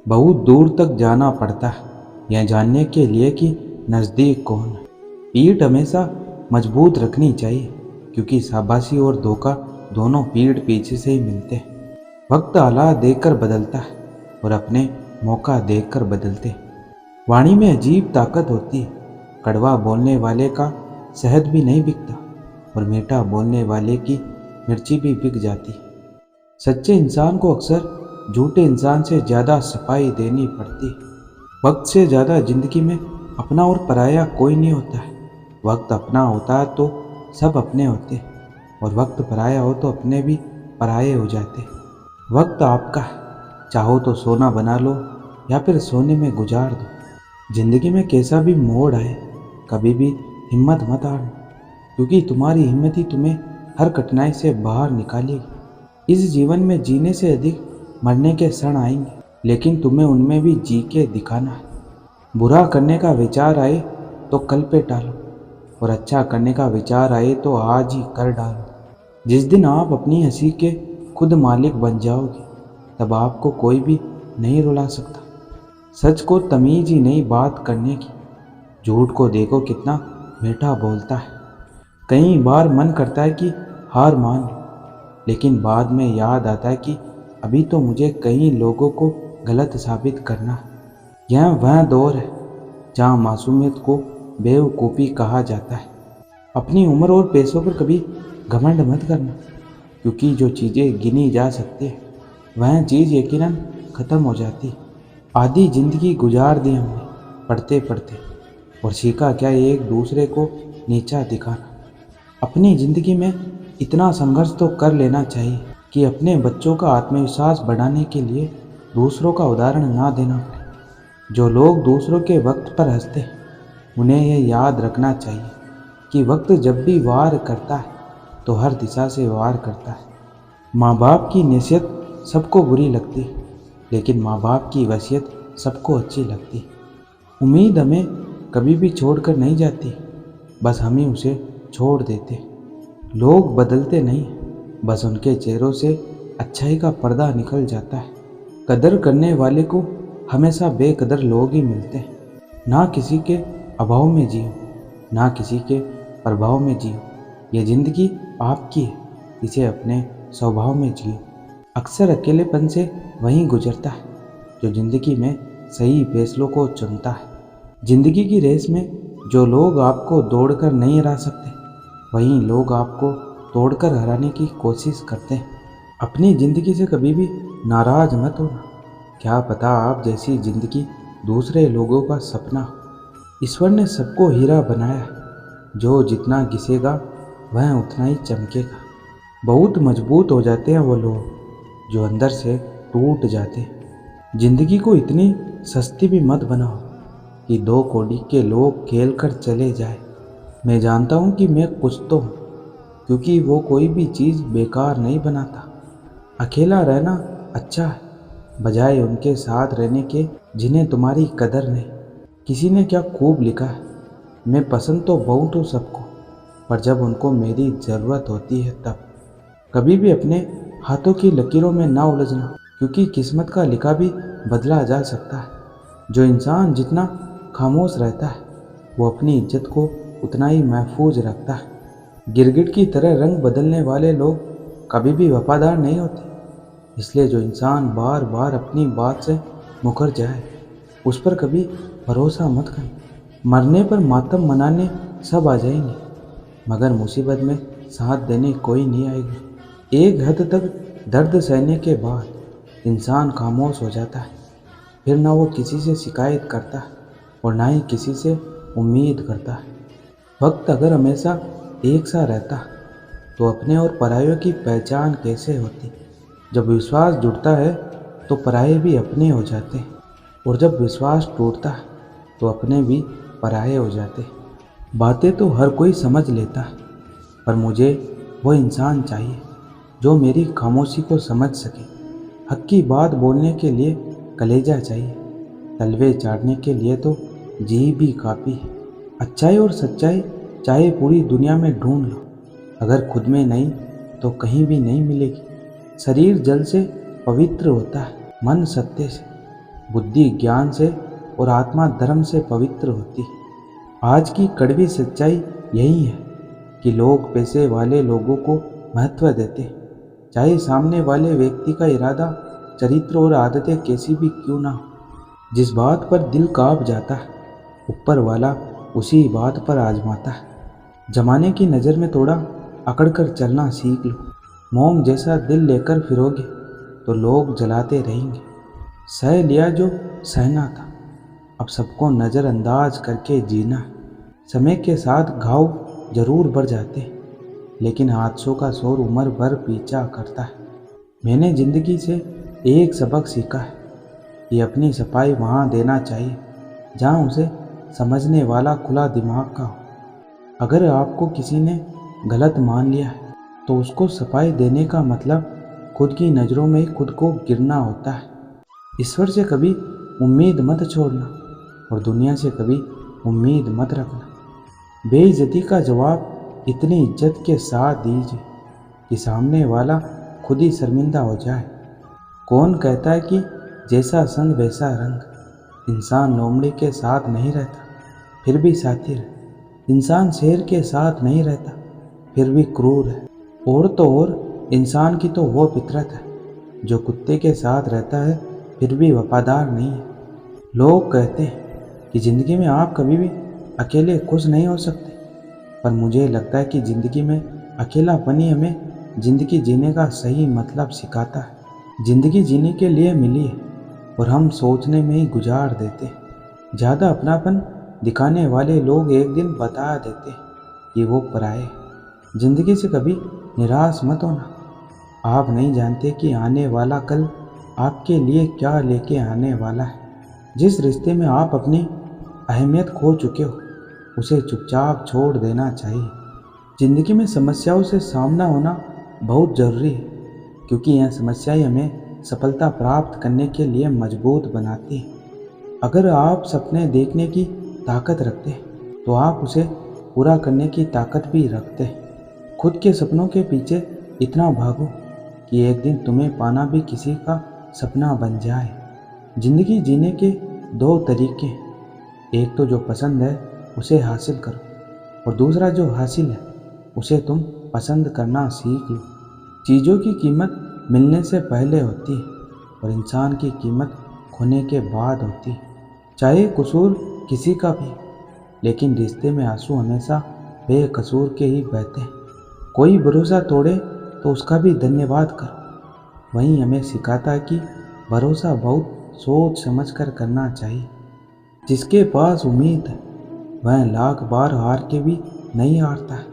बहुत दूर तक जाना पड़ता है यह जानने के लिए कि नज़दीक कौन है। पीठ हमेशा मजबूत रखनी चाहिए क्योंकि शाबाशी और धोखा दोनों पीठ पीछे से ही मिलते हैं। वक्त हालात देखकर बदलता है और अपने मौका देखकर बदलते हैं। वाणी में अजीब ताकत होती है। कड़वा बोलने वाले का शहद भी नहीं बिकता और मीठा बोलने वाले की मिर्ची भी बिक जाती है। सच्चे इंसान को अक्सर झूठे इंसान से ज़्यादा सफाई देनी पड़ती है। वक्त से ज़्यादा जिंदगी में अपना और पराया कोई नहीं होता है। वक्त अपना होता है तो सब अपने होते हैं और वक्त पराया हो तो अपने भी पराये हो जाते हैं। वक्त आपका है, चाहो तो सोना बना लो या फिर सोने में गुजार दो। जिंदगी में कैसा भी मोड़ आए कभी भी हिम्मत मत हारना क्योंकि तुम्हारी हिम्मत ही तुम्हें हर कठिनाई से बाहर निकालेगी। इस जीवन में जीने से अधिक मरने के क्षण आएंगे लेकिन तुम्हें उनमें भी जी के दिखाना है। बुरा करने का विचार आए तो कल पे टालो और अच्छा करने का विचार आए तो आज ही कर डालो। जिस दिन आप अपनी हंसी के खुद मालिक बन जाओगे तब आपको कोई भी नहीं रुला सकता। सच को तमीज ही नहीं बात करने की। झूठ को देखो कितना मीठा बोलता है। कई बार मन करता है कि हार मान लो लेकिन बाद में याद आता है कि अभी तो मुझे कई लोगों को गलत साबित करना है। यह वह दौर है जहाँ मासूमियत को बेवकूफ़ी कहा जाता है। अपनी उम्र और पैसों पर कभी घमंड मत करना क्योंकि जो चीज़ें गिनी जा सकती है वह चीज़ यकीनन ख़त्म हो जाती है। आधी ज़िंदगी गुजार दी हमने पढ़ते पढ़ते और सीखा क्या एक दूसरे को नीचा दिखाना। अपनी ज़िंदगी में इतना संघर्ष तो कर लेना चाहिए कि अपने बच्चों का आत्मविश्वास बढ़ाने के लिए दूसरों का उदाहरण ना देना पड़े। जो लोग दूसरों के वक्त पर हंसते हैं उन्हें यह याद रखना चाहिए कि वक्त जब भी वार करता है तो हर दिशा से वार करता है। माँ बाप की नसीहत सबको बुरी लगती है लेकिन माँ बाप की वसीयत सबको अच्छी लगती है। उम्मीद हमें कभी भी छोड़कर नहीं जाती, बस हम ही उसे छोड़ देते। लोग बदलते नहीं, बस उनके चेहरों से अच्छाई का पर्दा निकल जाता है। कदर करने वाले को हमेशा बेकदर लोग ही मिलते हैं। ना किसी के अभाव में जियो, ना किसी के प्रभाव में जियो। ये ज़िंदगी आपकी है, इसे अपने स्वभाव में जियो। अक्सर अकेलेपन से वहीं गुजरता है जो ज़िंदगी में सही फैसलों को चुनता है। ज़िंदगी की रेस में जो लोग आपको दौड़कर नहीं हरा सकते वहीं लोग आपको तोड़कर हराने की कोशिश करते हैं। अपनी ज़िंदगी से कभी भी नाराज़ मत होना। क्या पता आप जैसी ज़िंदगी दूसरे लोगों का सपना हो। ईश्वर ने सबको हीरा बनाया है, जो जितना घिसेगा वह उतना ही चमकेगा। बहुत मजबूत हो जाते हैं वो लोग जो अंदर से टूट जाते हैं। ज़िंदगी को इतनी सस्ती भी मत बनाओ कि 2 कौड़ी के लोग खेल कर चले जाए। मैं जानता हूँ कि मैं कुछ तो हूँ क्योंकि वो कोई भी चीज़ बेकार नहीं बनाता। अकेला रहना अच्छा है बजाय उनके साथ रहने के जिन्हें तुम्हारी कदर नहीं। किसी ने क्या खूब लिखा है, मैं पसंद तो बहुत हूँ सबको पर जब उनको मेरी ज़रूरत होती है तब। कभी भी अपने हाथों की लकीरों में ना उलझना क्योंकि किस्मत का लिखा भी बदला जा सकता है। जो इंसान जितना खामोश रहता है वो अपनी इज्जत को उतना ही महफूज रखता है। गिरगिट की तरह रंग बदलने वाले लोग कभी भी वफादार नहीं होते। इसलिए जो इंसान बार बार अपनी बात से मुकर जाए उस पर कभी भरोसा मत करना। मरने पर मातम मनाने सब आ जाएंगे मगर मुसीबत में साथ देने कोई नहीं आएगा। एक हद तक दर्द सहने के बाद इंसान खामोश हो जाता है। फिर ना वो किसी से शिकायत करता है और ना ही किसी से उम्मीद करता है। वक्त अगर हमेशा एक सा रहता तो अपने और परायों की पहचान कैसे होती। जब विश्वास जुड़ता है तो पराये भी अपने हो जाते हैं और जब विश्वास टूटता है तो अपने भी पराये हो जाते हैं। बातें तो हर कोई समझ लेता है पर मुझे वो इंसान चाहिए जो मेरी खामोशी को समझ सके। हक की बात बोलने के लिए कलेजा चाहिए, तलवे चाटने के लिए तो जी भी काफ़ी है। अच्छाई और सच्चाई चाहे पूरी दुनिया में ढूंढ लो, अगर खुद में नहीं तो कहीं भी नहीं मिलेगी। शरीर जल से पवित्र होता है, मन सत्य से। बुद्धि ज्ञान से और आत्मा धर्म से पवित्र होती। आज की कड़वी सच्चाई यही है कि लोग पैसे वाले लोगों को महत्व देते, चाहे सामने वाले व्यक्ति का इरादा, चरित्र और आदतें कैसी भी क्यों ना हो। जिस बात पर दिल कांप जाता है, ऊपर वाला उसी बात पर आजमाता है। जमाने की नज़र में थोड़ा अकड़ कर चलना सीख लो। मोम जैसा दिल लेकर फिरोगे तो लोग जलाते रहेंगे। सह लिया जो सहना था, अब सबको नज़रअंदाज करके जीना है। समय के साथ घाव जरूर बढ़ जाते, लेकिन हादसों का शोर उम्र भर पीछा करता है। मैंने ज़िंदगी से एक सबक सीखा है कि अपनी सफाई वहाँ देना चाहिए जहाँ उसे समझने वाला खुला दिमाग का हो। अगर आपको किसी ने गलत मान लिया है तो उसको सफाई देने का मतलब खुद की नज़रों में खुद को गिरना होता है। ईश्वर से कभी उम्मीद मत छोड़ना और दुनिया से कभी उम्मीद मत रखना। बेइज्जती का जवाब इतनी इज्जत के साथ दीजिए कि सामने वाला खुद ही शर्मिंदा हो जाए। कौन कहता है कि जैसा संग वैसा रंग। इंसान लोमड़ी के साथ नहीं रहता फिर भी साथी है। इंसान शेर के साथ नहीं रहता फिर भी क्रूर है। और तो और इंसान की तो वो फितरत है जो कुत्ते के साथ रहता है फिर भी वफादार नहीं है। लोग कहते हैं कि ज़िंदगी में आप कभी भी अकेले खुश नहीं हो सकते, पर मुझे लगता है कि ज़िंदगी में अकेलापन ही हमें ज़िंदगी जीने का सही मतलब सिखाता है। ज़िंदगी जीने के लिए मिली है और हम सोचने में ही गुजार देते। ज़्यादा अपनापन दिखाने वाले लोग एक दिन बता देते कि वो पराए। ज़िंदगी से कभी निराश मत होना। आप नहीं जानते कि आने वाला कल आपके लिए क्या लेके आने वाला है। जिस रिश्ते में आप अपनी अहमियत खो चुके हो उसे चुपचाप छोड़ देना चाहिए। ज़िंदगी में समस्याओं से सामना होना बहुत ज़रूरी है, क्योंकि यह समस्याएं हमें सफलता प्राप्त करने के लिए मजबूत बनाती हैं। अगर आप सपने देखने की ताकत रखते हैं तो आप उसे पूरा करने की ताकत भी रखते हैं। खुद के सपनों के पीछे इतना भागो कि एक दिन तुम्हें पाना भी किसी का सपना बन जाए। ज़िंदगी जीने के दो तरीके हैं, एक तो जो पसंद है उसे हासिल करो और दूसरा जो हासिल है उसे तुम पसंद करना सीख लो। चीज़ों की कीमत मिलने से पहले होती है और इंसान की कीमत खोने के बाद होती है। चाहे कसूर किसी का भी, लेकिन रिश्ते में आंसू हमेशा बेकसूर के ही बहते हैं। कोई भरोसा तोड़े तो उसका भी धन्यवाद करो। वहीं हमें सिखाता है कि भरोसा बहुत सोच समझ कर करना चाहिए। जिसके पास उम्मीद है वह लाख बार हार के भी नहीं हारता है।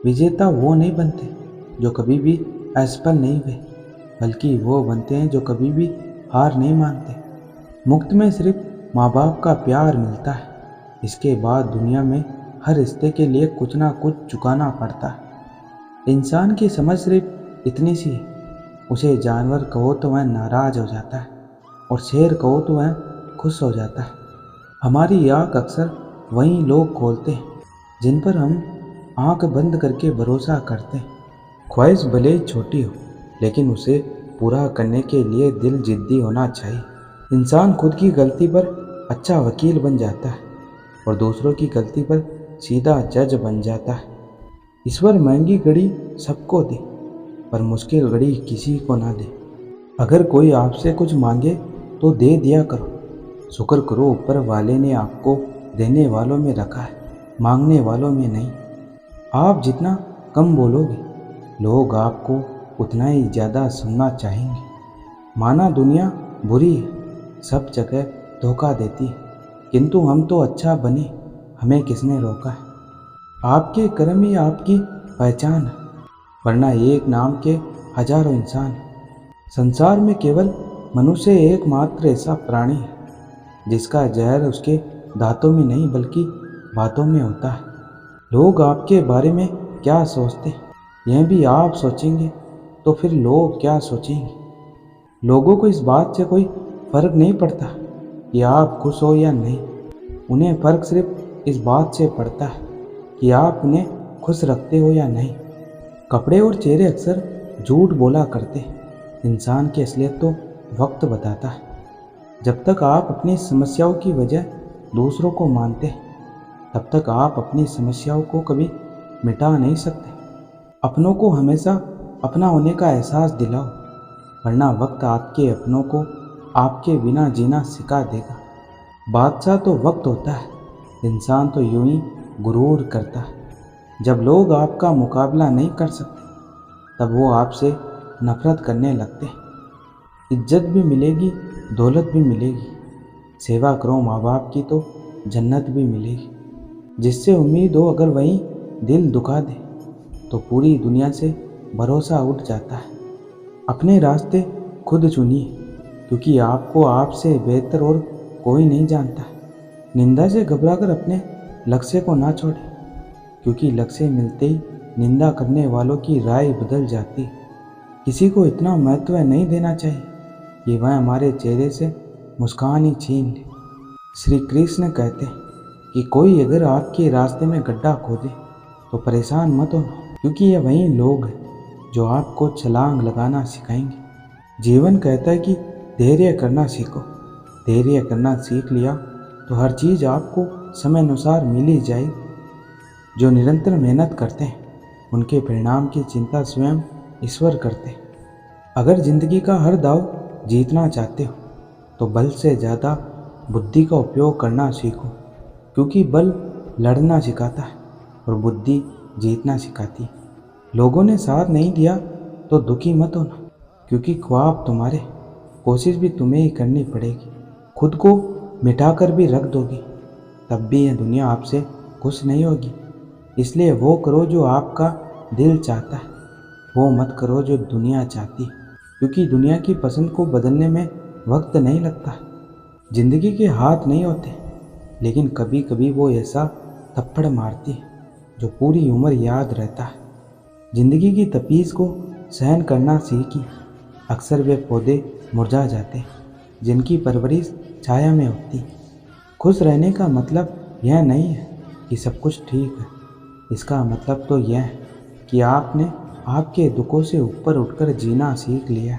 विजेता वो नहीं बनते जो कभी भी असफल नहीं हुए, बल्कि वो बनते हैं जो कभी भी हार नहीं मानते। मुफ्त में सिर्फ माँ बाप का प्यार मिलता है, इसके बाद दुनिया में हर रिश्ते के लिए कुछ ना कुछ चुकाना पड़ता है। इंसान की समझ सिर्फ इतनी सी है, उसे जानवर कहो तो वह नाराज हो जाता है और शेर कहो तो वह खुश हो जाता है। हमारी आँख अक्सर वही लोग खोलते हैं जिन पर हम आँख बंद करके भरोसा करते हैं। ख्वाहिश भले ही छोटी हो, लेकिन उसे पूरा करने के लिए दिल जिद्दी होना चाहिए। इंसान खुद की गलती पर अच्छा वकील बन जाता है और दूसरों की गलती पर सीधा जज बन जाता है। ईश्वर महंगी घड़ी सबको दे, पर मुश्किल घड़ी किसी को ना दे। अगर कोई आपसे कुछ मांगे तो दे दिया करो। शुक्र करो ऊपर वाले ने आपको देने वालों में रखा है, मांगने वालों में नहीं। आप जितना कम बोलोगे, लोग आपको उतना ही ज़्यादा सुनना चाहेंगे। माना दुनिया बुरी है, सब जगह धोखा देती है, किंतु हम तो अच्छा बने, हमें किसने रोका है। आपके कर्म ही आपकी पहचान है, वरना एक नाम के हजारों इंसान हैं। संसार में केवल मनुष्य एकमात्र ऐसा प्राणी है जिसका जहर उसके दांतों में नहीं बल्कि बातों में होता है। लोग आपके बारे में क्या सोचते हैं, यह भी आप सोचेंगे तो फिर लोग क्या सोचेंगे। लोगों को इस बात से कोई फर्क नहीं पड़ता कि आप खुश हो या नहीं। उन्हें फ़र्क सिर्फ इस बात से पड़ता है कि आप उन्हें खुश रखते हो या नहीं। कपड़े और चेहरे अक्सर झूठ बोला करते हैं, इंसान की असलियत तो वक्त बताता है। जब तक आप अपनी समस्याओं की वजह दूसरों को मानते हैं, तब तक आप अपनी समस्याओं को कभी मिटा नहीं सकते। अपनों को हमेशा अपना होने का एहसास दिलाओ, वरना वक्त आपके अपनों को आपके बिना जीना सिखा देगा। बादशाह तो वक्त होता है, इंसान तो यूं ही गुरूर करता है। जब लोग आपका मुकाबला नहीं कर सकते, तब वो आपसे नफरत करने लगते हैं। इज्जत भी मिलेगी, दौलत भी मिलेगी, सेवा करो माँ बाप की तो जन्नत भी मिलेगी। जिससे उम्मीद हो अगर वही दिल दुखा दे, तो पूरी दुनिया से भरोसा उठ जाता है। अपने रास्ते खुद चुनिए, क्योंकि आपको आपसे बेहतर और कोई नहीं जानता। निंदा से घबराकर अपने लक्ष्य को ना छोड़े, क्योंकि लक्ष्य मिलते ही निंदा करने वालों की राय बदल जाती है। किसी को इतना महत्व नहीं देना चाहिए कि वह हमारे चेहरे से मुस्कान ही छीन ले। श्री कृष्ण कहते हैं कि कोई अगर आपके रास्ते में गड्ढा खोदे तो परेशान मत होना, क्योंकि ये वही लोग हैं जो आपको छलांग लगाना सिखाएंगे। जीवन कहता है कि धैर्य करना सीखो। धैर्य करना सीख लिया तो हर चीज़ आपको समय अनुसार मिल ही जाएगी। जो निरंतर मेहनत करते हैं, उनके परिणाम की चिंता स्वयं ईश्वर करते हैं। अगर जिंदगी का हर दाव जीतना चाहते हो, तो बल से ज़्यादा बुद्धि का उपयोग करना सीखो, क्योंकि बल लड़ना सिखाता है और बुद्धि जीतना सिखाती है। लोगों ने साथ नहीं दिया तो दुखी मत होना, क्योंकि ख्वाब तुम्हारे, कोशिश भी तुम्हें ही करनी पड़ेगी। खुद को मिटाकर भी रख दोगी, तब भी यह दुनिया आपसे खुश नहीं होगी। इसलिए वो करो जो आपका दिल चाहता है, वो मत करो जो दुनिया चाहती है, क्योंकि दुनिया की पसंद को बदलने में वक्त नहीं लगता। जिंदगी के हाथ नहीं होते, लेकिन कभी कभी वो ऐसा थप्पड़ मारती है जो पूरी उम्र याद रहता है। जिंदगी की तपीस को सहन करना सीखी। अक्सर वे पौधे मुरझा जाते हैं जिनकी परवरिश छाया में होती। खुश रहने का मतलब यह नहीं है कि सब कुछ ठीक है, इसका मतलब तो यह है कि आपने आपके दुखों से ऊपर उठकर जीना सीख लिया।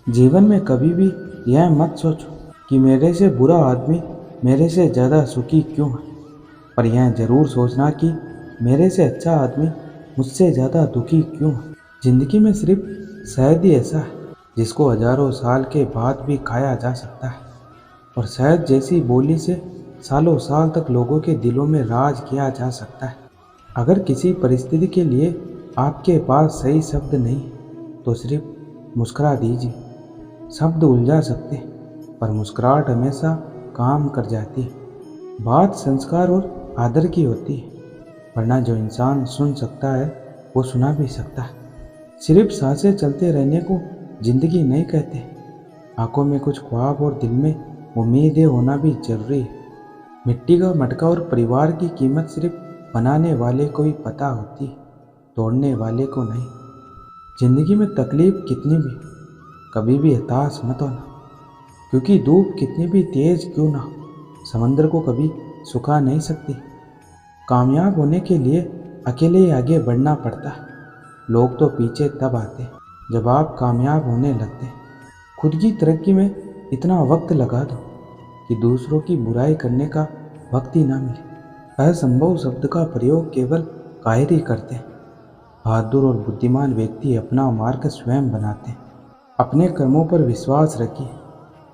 जीवन में कभी भी यह मत सोचो कि मेरे से बुरा आदमी मेरे से ज़्यादा सुखी क्यों है, पर यह ज़रूर सोचना कि मेरे से अच्छा आदमी मुझसे ज़्यादा दुखी क्यों है। ज़िंदगी में सिर्फ शहद ही ऐसा है जिसको हजारों साल के बाद भी खाया जा सकता है, और शहद जैसी बोली से सालों साल तक लोगों के दिलों में राज किया जा सकता है। अगर किसी परिस्थिति के लिए आपके पास सही शब्द नहीं, तो सिर्फ मुस्कुरा दीजिए। शब्द उलझा सकते हैं, पर मुस्कुराहट हमेशा काम कर जाती है। बात संस्कार और आदर की होती है, वरना जो इंसान सुन सकता है वो सुना भी सकता है। सिर्फ सांसें चलते रहने को जिंदगी नहीं कहते। आंखों में कुछ ख्वाब और दिल में उम्मीदें होना भी जरूरी है। मिट्टी का मटका और परिवार की कीमत सिर्फ बनाने वाले को ही पता होती है, तोड़ने वाले को नहीं। जिंदगी में तकलीफ कितनी भी, कभी भी हताश मत होना, क्योंकि धूप कितनी भी तेज क्यों ना, समंदर को कभी सुखा नहीं सकती। कामयाब होने के लिए अकेले ही आगे बढ़ना पड़ता है। लोग तो पीछे तब आते हैं जब आप कामयाब होने लगते हैं। खुद की तरक्की में इतना वक्त लगा दो कि दूसरों की बुराई करने का वक्त ही ना मिले। असंभव शब्द का प्रयोग केवल कायर ही करते हैं। बहादुर और बुद्धिमान व्यक्ति अपना मार्ग स्वयं बनाते हैं। अपने कर्मों पर विश्वास रखिए।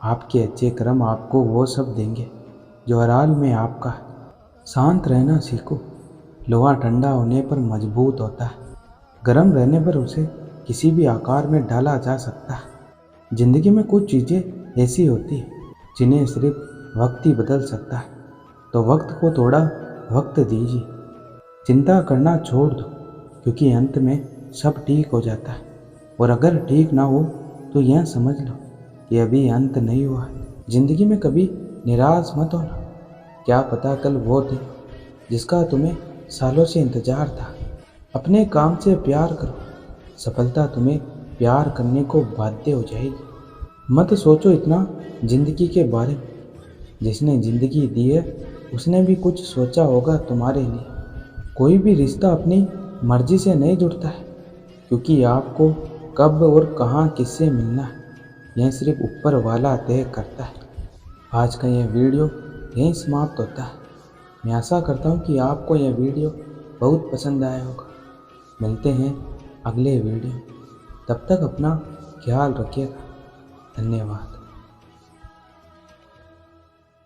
आपके अच्छे कर्म आपको वो सब देंगे जो हर हाल में आपका है। शांत रहना सीखो। लोहा ठंडा होने पर मजबूत होता है, गर्म रहने पर उसे किसी भी आकार में डाला जा सकता है। जिंदगी में कुछ चीज़ें ऐसी होती हैं जिन्हें सिर्फ वक्त ही बदल सकता है, तो वक्त को थोड़ा वक्त दीजिए। चिंता करना छोड़ दो, क्योंकि अंत में सब ठीक हो जाता है। और अगर ठीक ना हो तो यह समझ लो कि अभी अंत नहीं हुआ। जिंदगी में कभी निराश मत होना। क्या पता कल वो दिन जिसका तुम्हें सालों से इंतजार था। अपने काम से प्यार करो, सफलता तुम्हें प्यार करने को बाध्य हो जाएगी। मत सोचो इतना जिंदगी के बारे में। जिसने जिंदगी दी है उसने भी कुछ सोचा होगा तुम्हारे लिए। कोई भी रिश्ता अपनी मर्जी से नहीं जुड़ता है, क्योंकि आपको कब और कहाँ किससे मिलना है यह सिर्फ ऊपर वाला तय करता है। आज का यह वीडियो यहीं समाप्त होता है। मैं आशा करता हूँ कि आपको यह वीडियो बहुत पसंद आया होगा। मिलते हैं अगले वीडियो, तब तक अपना ख्याल रखिएगा। धन्यवाद।